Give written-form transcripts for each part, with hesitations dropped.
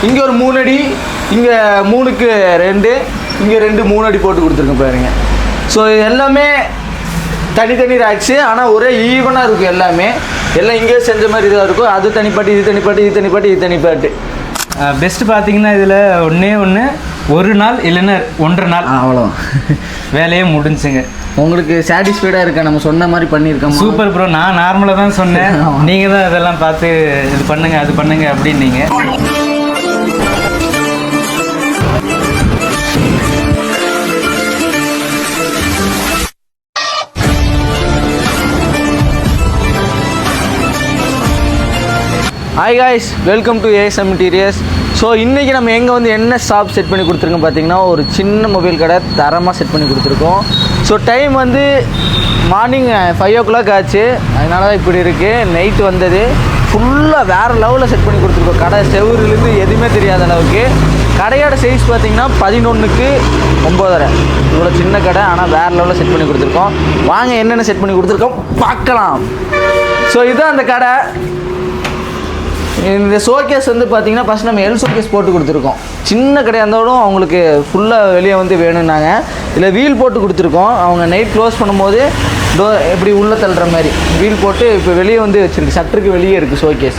இங்கே ஒரு 3 அடி, இங்கே 3க்கு 2, இங்கே 2 3 அடி போட்டு கொடுத்துருக்கேன் பாருங்க. ஸோ எல்லாமே தனித்தனி ரேக்ஸு, ஆனால் ஒரே ஈவனாக இருக்கும் எல்லாமே. எல்லாம் இங்கே செஞ்ச மாதிரி இதாக இருக்கும். அது தனிப்பாட்டு, இது தனிப்பாட்டு, இது தனிப்பாட்டு, இது தனிப்பாட்டு. பெஸ்ட்டு பார்த்தீங்கன்னா இதில் ஒன்று ஒரு நாள் இல்லைன்னா 1.5 நாள் அவ்வளோ வேலையே முடிஞ்சுங்க. உங்களுக்கு சாட்டிஸ்ஃபைடாக இருக்கா? நம்ம சொன்ன மாதிரி பண்ணியிருக்கோம். Super bro. நான் நார்மலாக தான் சொன்னேன், நீங்கள் தான் இதெல்லாம் பார்த்து இது பண்ணுங்க அது பண்ணுங்க அப்படின்னீங்க. Hi guys, welcome to ASM interiors. So இன்றைக்கி நம்ம எங்கே வந்து என்ன ஷாப் செட் பண்ணி கொடுத்துருக்கோம் பார்த்தீங்கன்னா, ஒரு சின்ன மொபைல் கடை தரமாக செட் பண்ணி கொடுத்துருக்கோம். ஸோ டைம் வந்து மார்னிங் 5 o'clock ஆச்சு, அதனால தான் இப்படி இருக்குது. நைட்டு வந்தது ஃபுல்லாக வேறு லெவலில் செட் பண்ணி கொடுத்துருக்கோம். கடை செவருலேருந்து எதுவுமே தெரியாத அளவுக்கு. கடையோட சைஸ் பார்த்திங்கன்னா 11க்கு 9.5. இவ்வளோ சின்ன கடை, ஆனால் வேறு லெவலில் செட் பண்ணி கொடுத்துருக்கோம். வாங்க என்னென்ன செட் பண்ணி கொடுத்துருக்கோம் பார்க்கலாம். ஸோ இதுதான் அந்த கடை. இந்த ஷோகேஸ் வந்து பார்த்திங்கன்னா ஃபஸ்ட் நம்ம எல் ஷோகேஸ் போட்டு கொடுத்துருக்கோம். சின்ன கடையாக இருந்தாலும் அவங்களுக்கு ஃபுல்லாக வெளியே வந்து வேணும்னாங்க. இல்லை வீல் போட்டு கொடுத்துருக்கோம். அவங்க நைட் க்ளோஸ் பண்ணும்போது எப்படி உள்ளே தள்ளுற மாதிரி வீல் போட்டு இப்போ வெளியே வந்து வச்சுருக்கு. சட்டருக்கு வெளியே இருக்குது ஷோகேஸ்.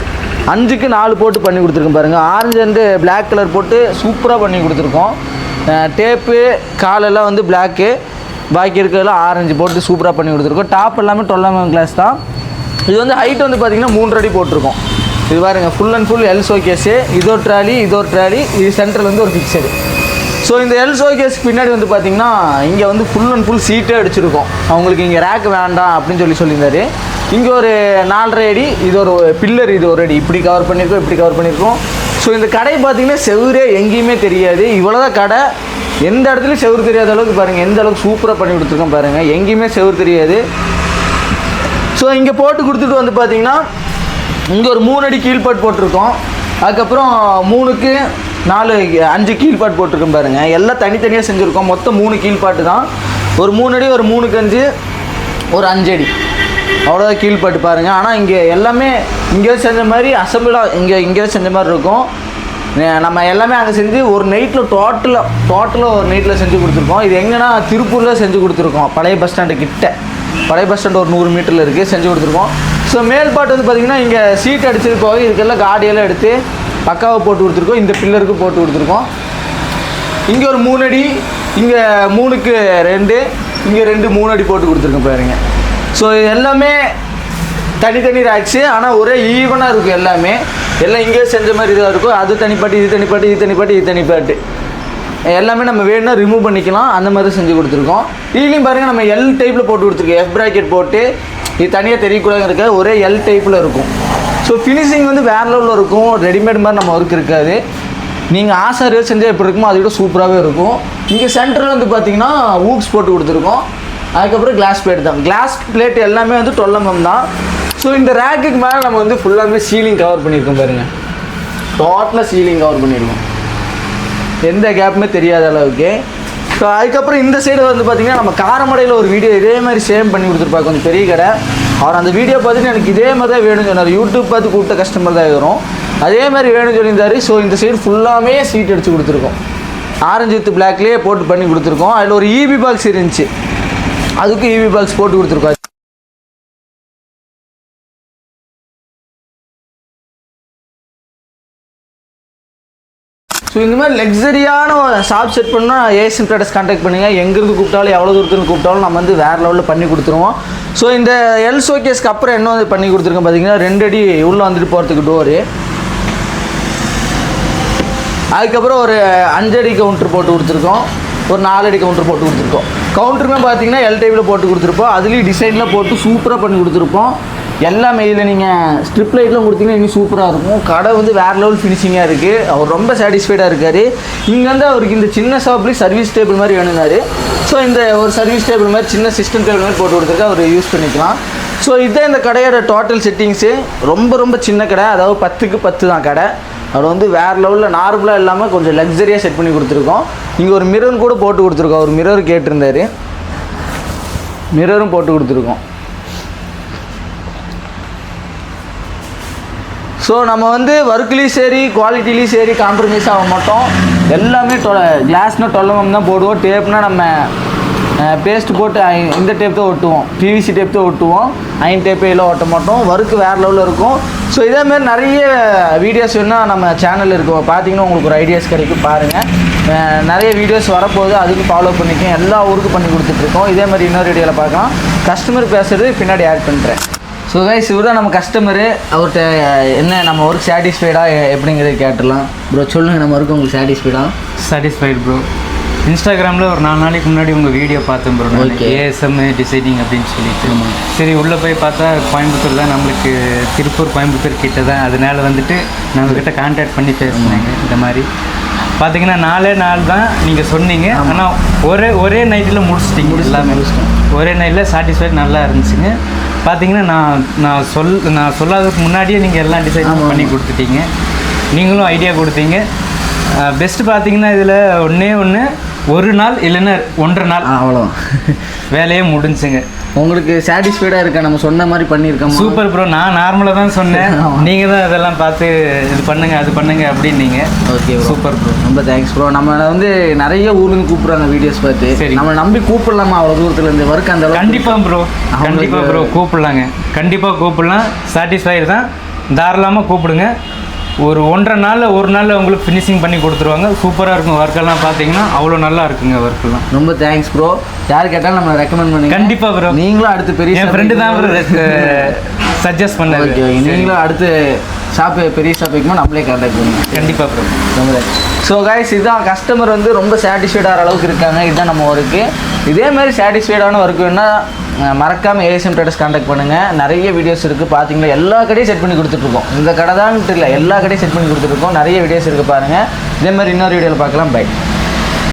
5க்கு 4 போட்டு பண்ணி கொடுத்துருக்கோம் பாருங்கள். ஆரஞ்சு அண்டு பிளாக் கலர் போட்டு சூப்பராக பண்ணி கொடுத்துருக்கோம். டேப்பு காலெல்லாம் வந்து பிளாக்கு, பாக்கி இருக்கிறதெல்லாம் ஆரஞ்சு போட்டு சூப்பராக பண்ணி கொடுத்துருக்கோம். டாப் எல்லாமே 12mm கிளாஸ் தான். இது வந்து ஹைட் வந்து பார்த்திங்கன்னா 3 அடி போட்டிருக்கோம். இது பாருங்கள், full and full L showcase. இது ஒரு ட்ராலி, இது சென்டரில் வந்து ஒரு ஃபிக்ஸடு. ஸோ இந்த எல் ஷோகேஸ்க்கு பின்னாடி வந்து பார்த்திங்கன்னா இங்கே வந்து ஃபுல் அண்ட் ஃபுல் சீட்டே அடிச்சிருக்கோம். அவங்களுக்கு இங்கே ரேக் வேண்டாம் அப்படின்னு சொல்லியிருந்தாரு. இங்கே ஒரு 4.5 அடி, இது ஒரு பில்லர், இது ஒரு அடி இப்படி கவர் பண்ணியிருக்கோம், இப்படி கவர் பண்ணியிருக்கோம். ஸோ இந்த கடை பார்த்திங்கன்னா செவரே எங்கேயுமே தெரியாது. இவ்வளோ தான் கடை. எந்த இடத்துலையும் செவரு தெரியாத அளவுக்கு பாருங்கள், எந்த அளவுக்கு சூப்பராக பண்ணி கொடுத்துருக்கோம் பாருங்கள். எங்கேயுமே செவரு தெரியாது. ஸோ இங்கே போட்டு கொடுத்துட்டு வந்து பார்த்திங்கன்னா இங்கே ஒரு 3 அடி கீழ்பாட் போட்டிருக்கோம். அதுக்கப்புறம் 3க்கு 4 5 கீழ்பாட் போட்டிருக்கோம் பாருங்கள். எல்லாம் தனித்தனியாக செஞ்சுருக்கோம். மொத்தம் 3 கீழ்பாட்டு தான். ஒரு 3 அடி, ஒரு 3க்கு 5, ஒரு 5 அடி, அவ்வளோதான் கீழ்பாட்டு பாருங்கள். ஆனால் இங்கே எல்லாமே இங்கே செஞ்ச மாதிரி அசம்பிளாக இங்கே செஞ்ச மாதிரி இருக்கும். நம்ம எல்லாமே அங்கே செஞ்சு ஒரு நைட்டில் டோட்டலாக ஒரு நைட்டில் செஞ்சு கொடுத்துருக்கோம். இது எங்கன்னா திருப்பூரில் செஞ்சு கொடுத்துருக்கோம். பழைய பஸ் ஸ்டாண்டு கிட்ட, பழைய பஸ் ஸ்டாண்டு ஒரு 100 மீட்டரில் இருக்குது, செஞ்சு கொடுத்துருக்கோம். ஸோ மேல் பாட்டு வந்து பார்த்திங்கன்னா இங்கே சீட் அடிச்சிருக்கோம். இதுக்கெல்லாம் காடியெல்லாம் எடுத்து பக்காவை போட்டு கொடுத்துருக்கோம். இந்த பில்லருக்கு போட்டு கொடுத்துருக்கோம். இங்கே ஒரு 3 அடி, இங்கே 3க்கு 2, இங்கே 2 3 அடி போட்டு கொடுத்துருக்கோம் பாருங்க. ஸோ எல்லாமே தனித்தனி ரேக்ஸு, ஆனால் ஒரே ஈவனாக இருக்கும் எல்லாமே. எல்லாம் இங்கே செஞ்ச மாதிரி இதாக இருக்கும். அது தனிப்பாட்டு, இது தனிப்பாட்டு, இது தனிப்பாட்டு, இது தனிப்பாட்டு. எல்லாமே நம்ம வேணும்னா ரிமூவ் பண்ணிக்கலாம். அந்த மாதிரி செஞ்சு கொடுத்துருக்கோம். இதுலேயும் பாருங்கள், நம்ம எல் டைப்பில் போட்டு கொடுத்துருக்கோம். எஃப் ப்ராக்கெட் போட்டு இது தனியாக தெரியக்கூடாது இருக்க, ஒரே எல் டைப்பில் இருக்கும். ஸோ ஃபினிஷிங் வந்து வேறு லெவலில் இருக்கும். ரெடிமேட் மாதிரி நம்ம ஒர்க் இருக்காது. நீங்கள் ஆசாரியாக செஞ்சால் எப்படி இருக்குமோ அதை விட சூப்பராகவே இருக்கும். இங்கே சென்டரில் வந்து பார்த்திங்கன்னா ஊக்ஸ் போட்டு கொடுத்துருக்கோம். அதுக்கப்புறம் கிளாஸ் பிளேட் தான். கிளாஸ் பிளேட் எல்லாமே வந்து 12mm தான். ஸோ இந்த ரேக்குக்கு மேலே நம்ம வந்து ஃபுல்லாகவே சீலிங் கவர் பண்ணியிருக்கோம் பாருங்கள். டோட்டலாக சீலிங் கவர் பண்ணியிருக்கோம், எந்த கேப்புமே தெரியாத அளவுக்கு. ஸோ அதுக்கப்புறம் இந்த சைடு வந்து பார்த்திங்கன்னா நம்ம காரமடையில் ஒரு வீடியோ இதே மாதிரி சேம் பண்ணி கொடுத்துருப்பாங்க. கொஞ்சம் பெரிய கடை. அவர் அந்த வீடியோ பார்த்துட்டு எனக்கு இதே மாதிரி தான் வேணும்னு சொன்னார். யூடியூப் பார்த்து கூப்பிட்ட கஸ்டமர் தான் வரும், அதே மாதிரி வேணும்னு சொல்லியிருந்தார். ஸோ இந்த சைடு ஃபுல்லாமே சீட் அடித்து கொடுத்துருக்கோம். ஆரஞ்சு வித் பிளாக்லேயே போட்டு பண்ணி கொடுத்துருக்கோம். அதில் ஒரு இபி பாக்ஸ் இருந்துச்சு, அதுக்கும் இபி பாக்ஸ் போட்டு கொடுத்துருக்கோம். ஸோ இந்த மாதிரி லக்ஸரியான ஷாப் செட் பண்ணால் ஏஎஸ்எம் ட்ரேடர்ஸ் கான்டாக்ட் பண்ணுங்கள். எங்கேருந்து கூப்பிட்டாலும், எவ்வளோ தூரத்துக்கு கூப்பிட்டாலும் நம்ம வந்து வேறு லெவலில் பண்ணி கொடுத்துருவோம். ஸோ இந்த எல் ஷோகேஸ்க்கு அப்புறம் என்ன வந்து பண்ணி கொடுத்துருக்கோம் பார்த்தீங்கன்னா, 2 அடி உள்ளே வந்துட்டு போகிறதுக்கு டோரு. அதுக்கப்புறம் ஒரு 5 அடி கவுண்டர் போட்டு கொடுத்துருக்கோம். ஒரு 4 அடி கவுண்டர் போட்டு கொடுத்துருக்கோம். கவுண்டருமே பார்த்தீங்கன்னா எல் டைப்பில் போட்டு கொடுத்துருப்போம். அதுலேயும் டிசைனில் போட்டு சூப்பராக பண்ணி கொடுத்துருப்போம். எல்லாமே இதில் நீங்கள் ஸ்ட்ரிப் லைட்லாம் கொடுத்தீங்கன்னா இன்னும் சூப்பராக இருக்கும். கடை வந்து வேறு லெவல் ஃபினிஷிங்காக இருக்குது. அவர் ரொம்ப சாட்டிஸ்ஃபைடாக இருக்கார். இங்கே வந்து அவருக்கு இந்த சின்ன ஷாப்லேயும் சர்வீஸ் டேபிள் மாதிரி வேணுனாரு. ஸோ இந்த ஒரு சர்வீஸ் டேபிள் மாதிரி சின்ன சிஸ்டம் டேபிள் மாதிரி போட்டு கொடுத்துருக்கா, அவர் யூஸ் பண்ணிக்கலாம். ஸோ இதுதான் இந்த கடையோட டோட்டல் செட்டிங்ஸு. ரொம்ப சின்ன கடை, அதாவது 10க்கு 10 தான் கடை. அவர் வந்து வேறு லெவலில் நார்மலாக இல்லாமல் கொஞ்சம் லக்ஸரியாக செட் பண்ணி கொடுத்துருக்கோம். இங்கே ஒரு மிரர் கூட போட்டு கொடுத்துருக்கோம். ஒரு மிரர் கேட்டிருந்தார், மிரரும் போட்டு கொடுத்துருக்கோம். ஸோ நம்ம வந்து ஒர்க்லேயும் சரி குவாலிட்டிலையும் சரி காம்ப்ரமைஸ் ஆக மாட்டோம். எல்லாமே கிளாஸ்னால் 12 mm தான் போடுவோம். டேப்னால் நம்ம பேஸ்ட் போட்டு இந்த டேப் தான் ஒட்டுவோம், பிவிசி டேப் தான் ஒட்டுவோம். அயன் டேப்பே எல்லாம் ஒட்ட மாட்டோம். ஒர்க்கு வேறு லெவலில் இருக்கும். ஸோ இதேமாரி நிறைய வீடியோஸ் வேணால் நம்ம சேனலில் இருக்கும், பார்த்தீங்கன்னா உங்களுக்கு ஒரு ஐடியாஸ் கிடைக்கும். பாருங்கள், நிறைய வீடியோஸ் வரப்போகுது, அதுக்கு ஃபாலோ பண்ணிக்கோங்க. எல்லா ஊருக்கும் பண்ணி கொடுத்துட்ருக்கோம். இதே மாதிரி இன்னொரு வீடியோவில் பார்க்கலாம். கஸ்டமர் பேசுகிறது பின்னாடி ஆட் பண்ணுறேன். ஸோ கைஸ், இவர் தான் நம்ம கஸ்டமரு. அவர்கிட்ட என்ன நம்ம ஒர்க் சாட்டிஸ்ஃபைடாக எப்படிங்கிறத கேட்டுடலாம். ப்ரோ சொல்லுங்கள், நம்ம ஒர்க் உங்களுக்கு சாட்டிஸ்ஃபைடு ப்ரோ. இன்ஸ்டாகிராமில் ஒரு 4 நாளைக்கு முன்னாடி உங்கள் வீடியோ பார்த்தேன் ப்ரோ. ஏஎஸ்எம் டிசைனிங் அப்படின்னு சொல்லிட்டு. சரி, உள்ளே போய் பார்த்தா கோயம்புத்தூர் தான், நம்மளுக்கு திருப்பூர் கோயம்புத்தூர் கிட்ட தான். அதனால வந்துட்டு நான் உங்ககிட்ட கான்டாக்ட் பண்ணி பேசினேங்க. இந்த மாதிரி பார்த்தீங்கன்னா 4 நாள் தான் நீங்கள் சொன்னீங்க. ஆனால் ஒரே நைட்டில் முடிச்சிட்டிங்க. எல்லாமே ஒரே நைட்டில் சாட்டிஸ்ஃபைட் நல்லா இருந்துச்சுங்க. பார்த்தீங்கன்னா நான் சொல்லாததுக்கு முன்னாடியே நீங்கள் எல்லாம் டிசைன் பண்ணி கொடுத்துட்டீங்க. நீங்களும் ஐடியா கொடுத்தீங்க. பெஸ்ட்டு பார்த்தீங்கன்னா இதில் ஒன்று ஒரு நாள் இல்லைன்னா 1.5 நாள் அவ்வளோ வேலையே முடிஞ்சுங்க. உங்களுக்கு சாட்டிஸ்ஃபைடாக இருக்கா? நம்ம சொன்ன மாதிரி பண்ணியிருக்கோம். Super bro. நான் நார்மலாக தான் சொன்னேன், நீங்கள் தான் இதெல்லாம் பார்த்து இது பண்ணுங்க அது பண்ணுங்க அப்படின்னீங்க. Okay, super bro. ரொம்ப தேங்க்ஸ் ப்ரோ. நம்மளை வந்து நிறைய ஊர்லேருந்து கூப்பிட்றாங்க வீடியோஸ் பார்த்து. சரி, நம்ம நம்பி கூப்பிடலாமா அவ்வளோ தூரத்துலேருந்து ஒர்க் அந்த அளவுக்கு? கண்டிப்பாக ப்ரோ கூப்பிடலாங்க. கண்டிப்பாக கூப்பிடலாம். சாட்டிஸ்ஃபைடு தான், தாராளமாக கூப்பிடுங்க. ஒரு 1.5 நாளில் உங்களுக்கு ஃபினிஷிங் பண்ணி கொடுத்துருவாங்க. சூப்பராக இருக்கும். ஒர்க்கெல்லாம் பார்த்தீங்கன்னா அவ்வளோ நல்லா இருக்குங்க ஒர்க்கெல்லாம். ரொம்ப தேங்க்ஸ் ப்ரோ. யார் கேட்டாலும் நம்ம ரெக்கமெண்ட் பண்ணுங்க. கண்டிப்பாக ப்ரோ. நீங்களும் அடுத்து பெரிய என் ஃப்ரெண்டு தான் ப்ரோ சஜஸ்ட் பண்ணாரு. ஓகே, நீங்களும் அடுத்து பெரிய ஷாப் வைக்கும்போது நம்மளே கான்டாக்ட் பண்ணுங்க. கண்டிப்பாக ப்ரோ. ரொம்ப தேங்க்ஸ். ஸோ கைஸ், இதுதான் கஸ்டமர் வந்து ரொம்ப சாட்டிஸ்ஃபைடாகிற அளவுக்கு இருக்காங்க. இதுதான் நம்ம ஒர்க்கு. இதே மாதிரி சாட்டிஸ்ஃபைடான ஒர்க் வேணால் மறக்காமல் ஏஎஸ்எம் ட்ரேடர்ஸ் கான்டாக்ட் பண்ணுங்கள். நிறைய வீடியோஸ் இருக்குது. பார்த்தீங்களா, எல்லா கடையும் செட் பண்ணி கொடுத்துட்ருக்கோம். இந்த கடை தான் இல்லை, எல்லா கடையும் செட் பண்ணி கொடுத்துட்ருக்கோம். நிறைய வீடியோஸ் இருக்குது பாருங்கள். இதே மாதிரி இன்னொரு வீடியோவில் பார்க்கலாம். பை.